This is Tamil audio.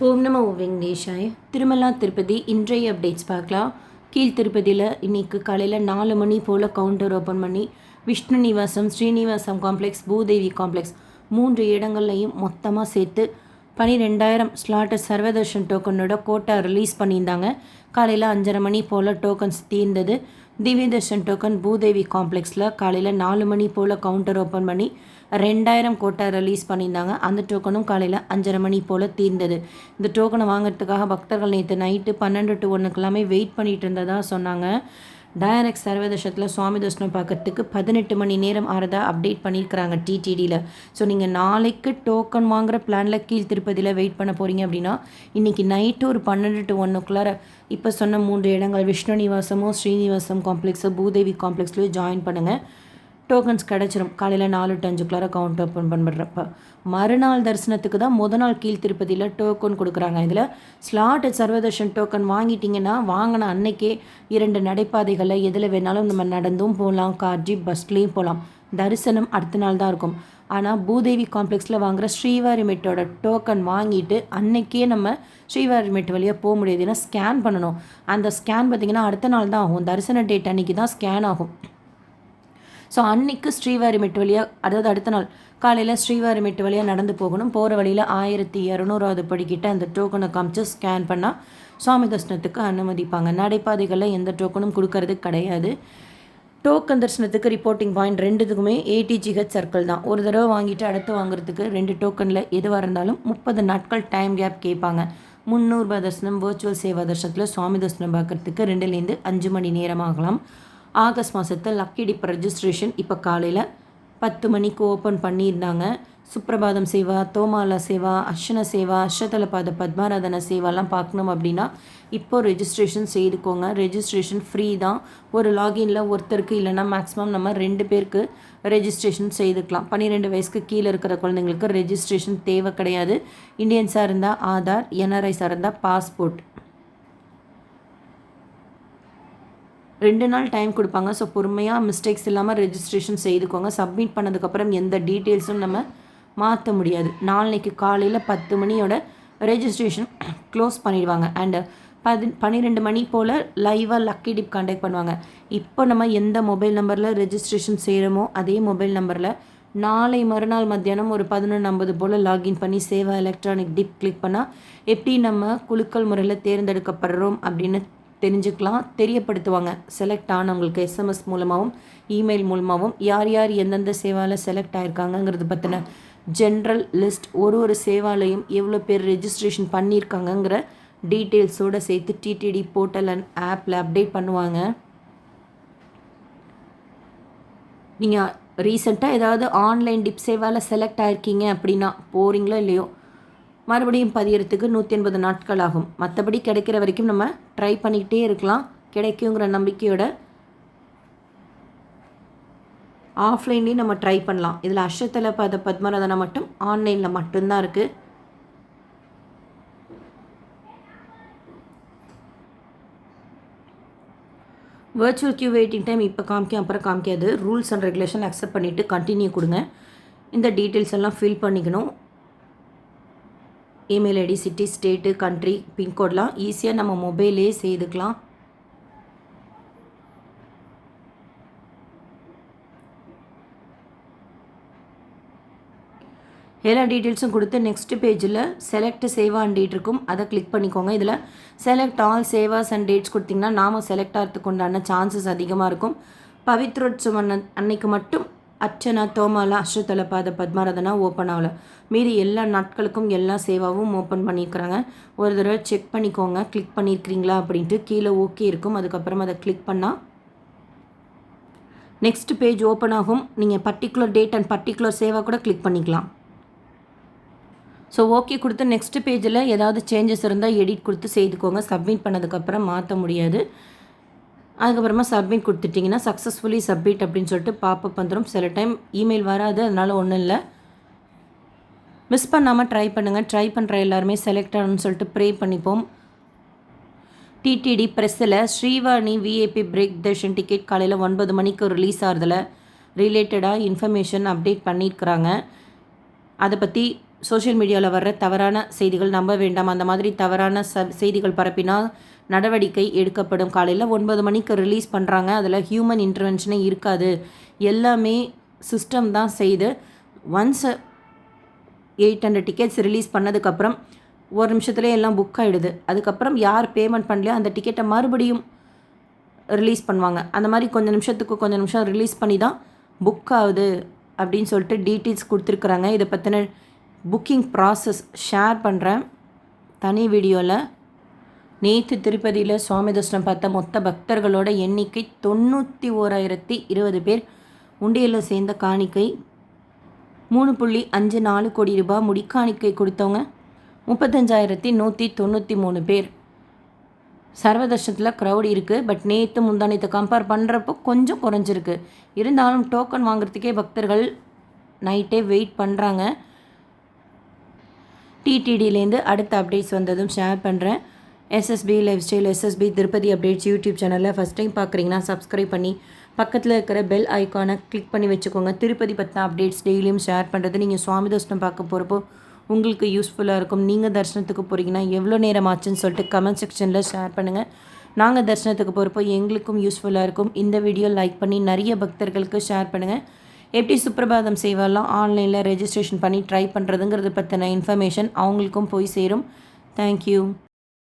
ஓம் நம வெங்கடேஷாய. திருமலா திருப்பதி இன்றைய அப்டேட்ஸ் பார்க்கலாம். கீழ் திருப்பதியில் இன்றைக்கி காலையில் 4 மணி போல் கவுண்டர் ஓப்பன் பண்ணி விஷ்ணு நிவாசம், ஸ்ரீனிவாசம் காம்ப்ளெக்ஸ், பூதேவி காம்ப்ளெக்ஸ் 3 இடங்கள்லையும் மொத்தமாக சேர்த்து 12,000 ஸ்லாட்டு சர்வதர்ஷன் டோக்கனோட கோட்டா ரிலீஸ் பண்ணியிருந்தாங்க. காலையில் 5:30 மணி போல் டோக்கன்ஸ் தீர்ந்தது. திவ்ய தர்ஷன் டோக்கன் பூதேவி காம்ப்ளெக்ஸில் காலையில் 4 மணி போல் கவுண்டர் ஓப்பன் பண்ணி 2,000 கோட்டா ரிலீஸ் பண்ணியிருந்தாங்க. அந்த டோக்கனும் காலையில் 5:30 மணி போல் தீர்ந்தது. இந்த டோக்கனை வாங்குறதுக்காக பக்தர்கள் நேற்று நைட்டு 12 to 1 வெயிட் பண்ணிகிட்டு இருந்ததாக சொன்னாங்க. டைரக்ட் சர்வதர்ஷனத்தில் சுவாமி தர்ஷனம் பார்க்கறதுக்கு 18 மணி நேரம் ஆறதா அப்டேட் பண்ணியிருக்கிறாங்க டிடிடியில். ஸோ நீங்கள் நாளைக்கு டோக்கன் வாங்குகிற பிளானில் கீழ் திருப்பதியில் வெயிட் பண்ண போகிறீங்க அப்படின்னா இன்றைக்கி நைட்டு ஒரு 12 to 1 இப்போ சொன்ன 3 இடங்கள் விஷ்ணு நிவாசமோ, ஸ்ரீனிவாசம் காம்ப்ளெக்ஸோ, பூதேவி காம்ப்ளெக்ஸ்லையோ ஜாயின் பண்ணுங்கள். டோக்கன்ஸ் கிடச்சிரும். காலையில் 4 to 5 கவுண்ட் ஓப்பன் பண்ணுறப்ப மறுநாள் தரிசனத்துக்கு தான் நாள் கீழ் திருப்பதியில் டோக்கன் கொடுக்குறாங்க. இதில் ஸ்லாட் சர்வதர்ஷன் டோக்கன் வாங்கிட்டிங்கன்னா வாங்கின அன்னைக்கே 2 நடைபாதைகளில் எதில் வேணாலும் நம்ம நடந்தும் போகலாம், கார் ஜீப் பஸ்லேயும் போகலாம். தரிசனம் அடுத்த நாள் தான் இருக்கும். ஆனால் பூதேவி காம்ப்ளெக்ஸில் வாங்குகிற ஸ்ரீவாரிமெட்டோட டோக்கன் வாங்கிட்டு அன்னைக்கே நம்ம ஸ்ரீவாரிமெட் வழியாக போக முடியாது. ஏன்னா ஸ்கேன் பண்ணணும். அந்த ஸ்கேன் பார்த்திங்கன்னா அடுத்த நாள் தான் ஆகும். தரிசன டேட் அன்றைக்கி தான் ஸ்கேன் ஆகும். ஸோ அன்றைக்கு ஸ்ரீவாரிமெட்டு வழியாக, அதாவது அடுத்த நாள் காலையில் ஸ்ரீவாரிமெட்டு வழியாக நடந்து போகணும். போகிற வழியில் 1200வது படிக்கிட்ட அந்த டோக்கனை காமிச்சு ஸ்கேன் பண்ணால் சுவாமி தரிசனத்துக்கு அனுமதிப்பாங்க. நடைபாதைகளில் எந்த டோக்கனும் கொடுக்கறது கிடையாது. டோக்கன் தரிசனத்துக்கு ரிப்போர்ட்டிங் பாயிண்ட் 2த்துக்குமே ATGH சர்க்கிள் தான். ஒரு தடவை வாங்கிட்டு அடுத்து வாங்குறதுக்கு 2 டோக்கனில் எதுவாக இருந்தாலும் 30 நாட்கள் டைம் கேப் கேட்பாங்க. 300 ரூபாய் தரிசனம் வர்ச்சுவல் சேவா தரிசனத்தில் சுவாமி தரிசனம் பார்க்குறதுக்கு 2லேருந்து 5 மணி நேரம் ஆகலாம். ஆகஸ்ட் மாதத்தில் லக்கி டிப் ரெஜிஸ்ட்ரேஷன் இப்போ காலையில் 10 மணிக்கு ஓப்பன் பண்ணியிருந்தாங்க. சுப்ரபாதம் சேவா, தோமாலா சேவா, அர்ச்சன சேவா, அஷ்டதலபாத பத்மாராதன சேவாலாம் பார்க்கணும் அப்படின்னா இப்போ ரெஜிஸ்ட்ரேஷன் செய்துக்கோங்க. ரெஜிஸ்ட்ரேஷன் ஃப்ரீ தான். ஒரு லாகின்ல ஒருத்தருக்கு இல்லைனா மேக்ஸிமம் நம்ம 2 பேருக்கு ரெஜிஸ்ட்ரேஷன் செய்துக்கலாம். 12 வயசுக்கு கீழே இருக்கிற குழந்தைங்களுக்கு ரெஜிஸ்ட்ரேஷன் தேவை கிடையாது. இந்தியன்ஸாக இருந்தால் ஆதார், NRIஸாக இருந்தால் பாஸ்போர்ட். 2 நாள் டைம் கொடுப்பாங்க. ஸோ பொறுமையாக மிஸ்டேக்ஸ் இல்லாமல் ரெஜிஸ்ட்ரேஷன் செய்துக்கோங்க. சப்மிட் பண்ணதுக்கப்புறம் எந்த டீட்டெயில்ஸும் நம்ம மாற்ற முடியாது. நாளைக்கு காலையில் 10 மணியோட ரெஜிஸ்ட்ரேஷன் க்ளோஸ் பண்ணிடுவாங்க. அண்டு 12 மணி போல் லைவாக லக்கி டிப் கான்டாக்ட் பண்ணுவாங்க. இப்போ நம்ம எந்த மொபைல் நம்பரில் ரெஜிஸ்ட்ரேஷன் செய்கிறோமோ அதே மொபைல் நம்பரில் நாளை மறுநாள் மத்தியானம் ஒரு 11:50 போல் லாகின் பண்ணி சேவா எலக்ட்ரானிக் டிப் கிளிக் பண்ணால் எப்படி நம்ம குலுக்கல் முறையில் தேர்ந்தெடுக்கப்படுறோம் அப்படின்னு தெரிஞ்சுக்கலாம். தெரியப்படுத்துவாங்க. செலக்ட் ஆனவங்களுக்கு SMS மூலமாகவும் இமெயில் மூலமாகவும் யார் யார் எந்தெந்த சேவாவில் செலக்ட் ஆகிருக்காங்கங்கிறது பற்றின ஜென்ரல் லிஸ்ட், ஒரு சேவாலையும் எவ்வளோ பேர் ரெஜிஸ்ட்ரேஷன் பண்ணியிருக்காங்கங்கிற டீட்டெயில்ஸோடு சேர்த்து TTD போர்ட்டல் அண்ட் ஆப்பில் அப்டேட் பண்ணுவாங்க. நீங்கள் ரீசெண்டாக ஏதாவது ஆன்லைன் டிப் சேவாவில் செலக்ட் ஆகிருக்கீங்க அப்படின்னா போகிறீங்களோ இல்லையோ மறுபடியும் பதியறதுக்கு 180 நாட்கள் ஆகும். மற்றபடி கிடைக்கிற வரைக்கும் நம்ம ட்ரை பண்ணிக்கிட்டே இருக்கலாம். கிடைக்குங்கிற நம்பிக்கையோட ஆஃப்லைன்லேயும் நம்ம ட்ரை பண்ணலாம். இதில் அஷ்டதலபாத பத்மராதனா மட்டும் ஆன்லைனில் மட்டும்தான் இருக்குது. வர்ச்சுவல் கியூ வெயிட்டிங் டைம் இப்போ காமிக்கும், அப்புறம் காமிக்காது. ரூல்ஸ் அண்ட் ரெகுலேஷன் அக்செப்ட் பண்ணிவிட்டு கண்டினியூ கொடுங்க. இந்த டீட்டெயில்ஸ் எல்லாம் ஃபில் பண்ணிக்கணும். Email ID, city, state, country, பின்கோட்லாம் ஈஸியாக நம்ம மொபைலே செய்துக்கலாம். எல்லா டீட்டெயில்ஸும் கொடுத்து நெக்ஸ்ட் பேஜில் செலக்ட் சேவா அண்ட் டேட் இருக்கும். அதை கிளிக் பண்ணிக்கோங்க. இதில் select all Ceva's and dads கொடுத்திங்கன்னா நாம் செலக்ட் ஆகிறதுக்கு உண்டான சான்சஸ் அதிகமாக இருக்கும். பவித்ரோத்சவம் அன்னைக்கு மட்டும் அர்ச்சனா, தோமாலா, அஷ்டதலபாத பத்மாராதனா ஓப்பன் ஆகலை. மீறி எல்லா நாட்களுக்கும் எல்லா சேவாவும் ஓப்பன் பண்ணியிருக்கிறாங்க. ஒரு தடவை செக் பண்ணிக்கோங்க கிளிக் பண்ணியிருக்கிறீங்களா அப்படின்ட்டு. கீழே ஓகே இருக்கும். அதுக்கப்புறம் அதை கிளிக் பண்ணால் நெக்ஸ்ட் பேஜ் ஓப்பன் ஆகும். நீங்கள் particular date and particular Seva கூட கிளிக் பண்ணிக்கலாம். ஸோ ஓகே கொடுத்து நெக்ஸ்ட் பேஜில் ஏதாவது சேஞ்சஸ் இருந்தால் எடிட் கொடுத்து செய்துக்கோங்க. சப்மிட் பண்ணதுக்கப்புறம் மாற்ற முடியாது. அதுக்கப்புறமா சப்மிட் கொடுத்துட்டிங்கன்னா சக்ஸஸ்ஃபுல்லி சப்மிட் அப்படின்னு சொல்லிட்டு பாப்பப் வந்துடும். சில டைம் இமெயில் வராது, அதனால் ஒன்றும் இல்லை. மிஸ் பண்ணாமல் ட்ரை பண்ணுங்கள். ட்ரை பண்ணுற எல்லாருமே செலக்ட் ஆகணும்னு சொல்லிட்டு ப்ரே பண்ணிப்போம். TTD ப்ரெஸ்ஸில் Srivani VIP break darshan ticket காலையில் 9 மணிக்கு ரிலீஸ் ஆகிறதுல ரிலேட்டடாக இன்ஃபர்மேஷன் அப்டேட் பண்ணியிருக்கிறாங்க. அதை பற்றி சோஷியல் மீடியாவில் வர்ற தவறான செய்திகள் நம்ப வேண்டாம். அந்த மாதிரி தவறான செய்திகள் பரப்பினால் நடவடிக்கை எடுக்கப்படும். காலையில் 9 மணிக்கு ரிலீஸ் பண்ணுறாங்க. அதில் ஹியூமன் இன்டர்வென்ஷனே இருக்காது. எல்லாமே சிஸ்டம் தான் செய்து ஒன்ஸ் 800 டிக்கெட்ஸ் ரிலீஸ் பண்ணதுக்கப்புறம் ஒரு நிமிஷத்துலேயே எல்லாம் புக் ஆகிடுது. அதுக்கப்புறம் யார் பேமெண்ட் பண்ணலையோ அந்த டிக்கெட்டை மறுபடியும் ரிலீஸ் பண்ணுவாங்க. அந்த மாதிரி கொஞ்சம் நிமிஷம் ரிலீஸ் பண்ணி தான் புக் ஆகுது அப்படின்னு சொல்லிட்டு டீட்டெயில்ஸ் கொடுத்துருக்குறாங்க. இதை பற்றின புக்கிங் ப்ராசஸ் ஷேர் பண்ணுறேன் தனி வீடியோவில். நேற்று திருப்பதியில் சுவாமி தரிசனம் பார்த்த மொத்த பக்தர்களோட எண்ணிக்கை 91,020 பேர். உண்டியலில் சேர்ந்த காணிக்கை 3.54 கோடி ரூபாய். முடிக்காணிக்கை கொடுத்தவங்க 35,193 பேர். சர்வதர்ஷனத்தில் க்ரௌட் இருக்குது. பட் நேற்று முந்தானத்தை கம்பேர் பண்ணுறப்போ கொஞ்சம் குறைஞ்சிருக்கு. இருந்தாலும் டோக்கன் வாங்குறதுக்கே பக்தர்கள் நைட்டே வெயிட் பண்ணுறாங்க. டிடிடிலேருந்து அடுத்த அப்டேட்ஸ் வந்ததும் ஷேர் பண்ணுறேன். SSP lifestyle, SSP Tirupati updates YouTube சேனலில் ஃபஸ்ட் டைம் பார்க்குறீங்கன்னா சப்ஸ்கிரைப் பண்ணி பக்கத்தில் இருக்கிற பெல் ஐக்கானை கிளிக் பண்ணி வச்சுக்கோங்க. திருப்பதி பற்றின அப்டேட்ஸ் டெய்லியும் ஷேர் பண்ணுறது நீங்கள் சுவாமி தரிசனம் பார்க்க போகிறப்போ உங்களுக்கு யூஸ்ஃபுல்லாக இருக்கும். நீங்கள் தரிசனத்துக்கு போகிறீங்கன்னா எவ்வளோ நேரம் ஆச்சுன்னு சொல்லிட்டு கமெண்ட் செக்ஷனில் ஷேர் பண்ணுங்கள். நாங்கள் தரிசனத்துக்கு போகிறப்போ எங்களுக்கும் யூஸ்ஃபுல்லாக இருக்கும். இந்த வீடியோ லைக் பண்ணி நிறைய பக்தர்களுக்கு ஷேர் பண்ணுங்கள். எப்படி சுப்ரபாதம் சேவாலாம் ஆன்லைனில் ரெஜிஸ்ட்ரேஷன் பண்ணி ட்ரை பண்ணுறதுங்கிறது பற்றின இன்ஃபர்மேஷன் அவங்களுக்கும் போய் சேரும். தேங்க்யூ.